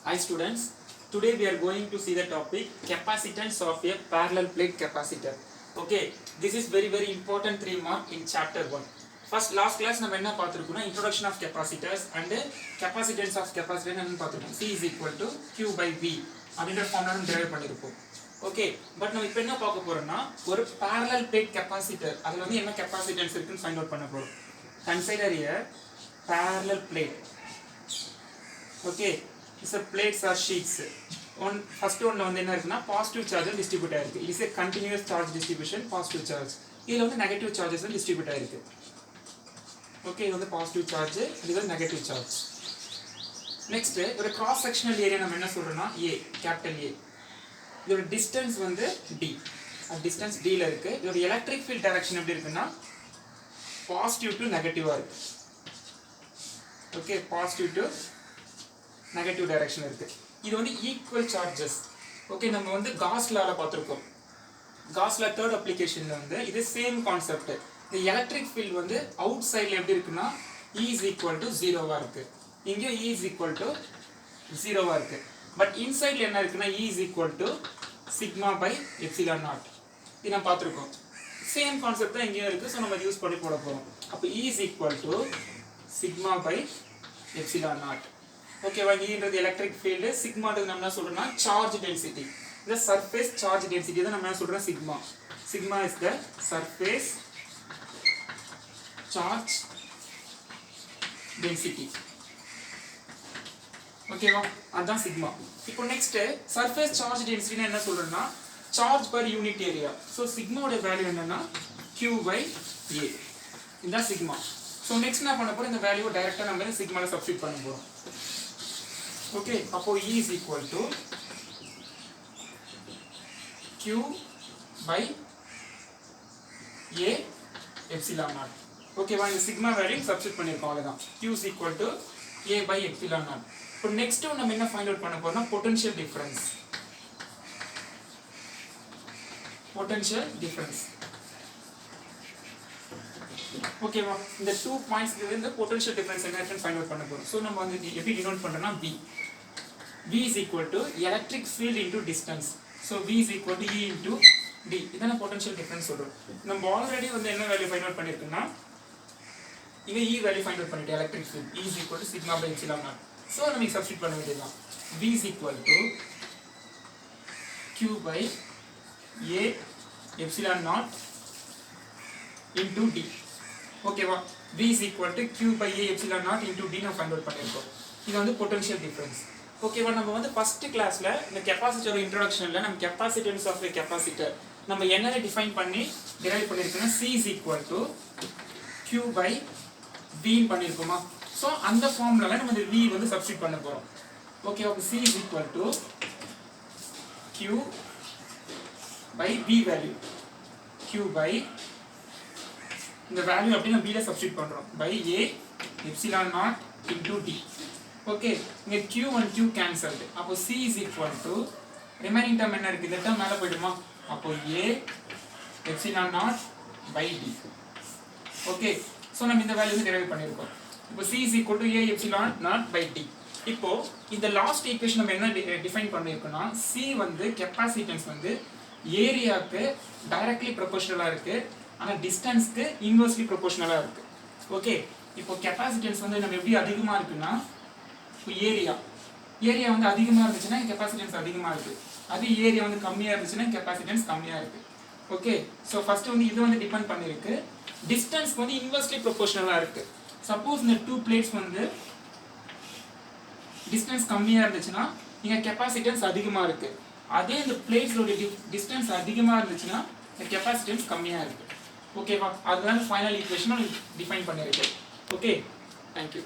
Hi students, today we are going to see the topic capacitance of a parallel plate capacitor. Okay, this is very important 3 mark in chapter 1. First last class நம்ம என்ன பார்த்திருக்கோம்னா introduction of capacitors and capacitance of capacitor என்னன்னு பார்த்திருக்கோம். C is equal to Q by V அப்படிங்கற formula நம்ம derive பண்ணிருப்போம். Okay, but நம்ம இப்போ என்ன பார்க்க போறோம்னா ஒரு parallel plate capacitor அதுல வந்து என்ன capacitance இருக்குன்னு ஃபைண்ட் அவுட் பண்ண போறோம். Consider a parallel plate. Okay, it's a plates or sheets. First one வந்து என்ன இருக்குன்னா positive charge distribute ஆயிருக்கு. It is a continuous charge distribution, positive charge. இதுல வந்து negative charges distribute ஆயிருக்கு. Okay, இது வந்து positive charge, இது வந்து negative charge. Next, ஒரு cross sectional area நம்ம என்ன சொல்றோம்னா A, capital A. இதோட distance வந்து D. Distance D ல இருக்கு. இதோட electric field direction எப்படி இருக்குன்னா positive to negative ஆ இருக்கு. Okay, positive to negative direction இருக்கு. இது வந்து equal charges. Okay, நம்ம வந்து Gauss law ல பார்த்திருக்கோம். Gauss law third application ல வந்து இது same concept. The electric field வந்து outside ல எப்படி இருக்குன்னா E is equal to 0 ஆ இருக்கு. இங்க E is equal to 0 ஆ இருக்கு. But inside ல என்ன இருக்குன்னா E is equal to sigma by epsilon naught. இது நம்ம பார்த்திருக்கோம். Same concept தான் இங்கேயும் இருக்கு. So நம்ம யூஸ் பண்ணி போட போறோம். அப்ப E is equal to sigma by epsilon naught. Okay, E என்றது electric field, sigma ன்றது நம்ம என்ன சொல்றோம்னா charge density. The surface charge density தான் நம்ம என்ன சொல்றோம் sigma. Sigma is the surface charge density. Okay வா, அதான் sigma. இப்போ next surface charge density என்ன சொல்றோம்னா charge per unit area. So sigma ஓட வேல்யூ என்னன்னா Q by A. இதுதான் sigma. So next என்ன பண்ண போறோம், இந்த வேல்யூவை டைரக்டா நம்ம sigma ல சப்ஸ்டிட்யூட் பண்ண போறோம். Okay, அப்போ E is equal to Q by A epsilon naught. Okay, இந்த sigma வேல்யூ சப்ஸ்டிட்யூட் பண்ணிருக்கோம் அவ்வளவுதான். Q is equal to A by epsilon naught. இப்போ next நம்ம என்ன ஃபைண்ட் அவுட் பண்ண போறோம்னா potential difference. Potential difference. Okay வா, இந்த 2 பாயிண்ட்ஸ் இந்த potential difference என்னன்னு ஃபைண்ட் அவுட் பண்ண போறோம். சோ நம்ம வந்து எப்படி டினோட் பண்றோம்னா V is equal to electric field into distance. So V is equal to E into D. இதான potential difference சொல்றோம். நம்ம ஆல்ரெடி வந்து என்ன வேல்யூ ஃபைண்ட் அவுட் பண்ணிருக்கோம்னா இங்க E வேல்யூ ஃபைண்ட் அவுட் பண்ணிட்டோம் electric field. E is equal to sigma by epsilon naught. So நம்ம substitute பண்ண வேண்டியதுதான். V is equal to Q by A epsilon naught into D. ஓகேவா, V is equal to Q by A epsilon naught into D நம்ம find out பண்ணிருக்கோம். இது வந்து potential difference. ஓகேவா, நம்ம வந்து ஃபர்ஸ்ட் கிளாஸ்ல இந்த கெபாசிட்டர் இன்ட்ரோடக்ஷன்ல நம்ம கெபாசிட்டன்ஸ் ஆஃப் a capacitor நம்ம என்னன்னு டிஃபைன் பண்ணி drive பண்ணிருக்கோம்னா C is equal to Q by V ன்னு பண்ணிருக்கோமா. சோ அந்த ஃபார்முலால நம்ம இந்த V வந்து சப்ஸ்டிட்யூட் பண்ண போறோம். ஓகே, அப்ப C is equal to Q by V value. Q by இந்த வேல்யூ அப்படியே நம்ம B ல சப்ஸ்டிட்யூட் பண்றோம் by A epsilon naught into D. Okay, இங்க Q and Q cancelled. அப்போ C is equal to remaining term என்ன இருக்கு, இந்த term மேல போய்டுமா. அப்போ A epsilon naught by D. Okay, so நம்ம இந்த வேல்யூ டெரைவ் பண்ணிருக்கோம். இப்போ C is equal to A epsilon naught by D. இப்போ இந்த லாஸ்ட் ஈக்குவேஷன் நம்ம என்ன டிஃபைன் பண்ணிருக்கோம்னா C வந்து கெபாசிட்டன்ஸ் வந்து ஏரியாக்கு டைரக்ட்லி ப்ரொபோர்ஷனலா இருக்கு, ஆனா டிஸ்டன்ஸ்க்கு இன்வெர்ஸ்லி ப்ரொபோர்ஷனலா இருக்கு. ஓகே, இப்போ கெபாசிட்டன்ஸ் வந்து நம்ம எப்படி அதிகமா இருக்குன்னா ஏரியா வந்து அதிகமா இருந்துச்சுன்னா கெபாசிட்டன்ஸ் அதிகமா இருக்கு, அது ஏரியா வந்து கம்மியா இருந்துச்சுன்னா கெபாசிட்டன்ஸ் கம்மியா இருக்கு. ஓகே, சோ ஃபர்ஸ்ட் வந்து இது வந்து டிபெண்ட் பண்ணிருக்கு, டிஸ்டன்ஸ் வந்து இன்வெர்ஸ்லி ப்ரொபோர்ஷனலா இருக்கு. சப்போஸ் இந்த 2 பிளேட்ஸ் வந்து டிஸ்டன்ஸ் கம்மியா இருந்துச்சுன்னா இங்க கெபாசிட்டன்ஸ் அதிகமா இருக்கு, அதே இந்த பிளேட்ஸோட டிஸ்டன்ஸ் அதிகமா இருந்துச்சுன்னா இந்த கெபாசிட்டன்ஸ் கம்மியா இருக்கு. ஓகேவா, அதுதான் ஃபைனல் ஈக்குவேஷன் டிஃபைன் பண்ணிருக்கு. Okay, thank you.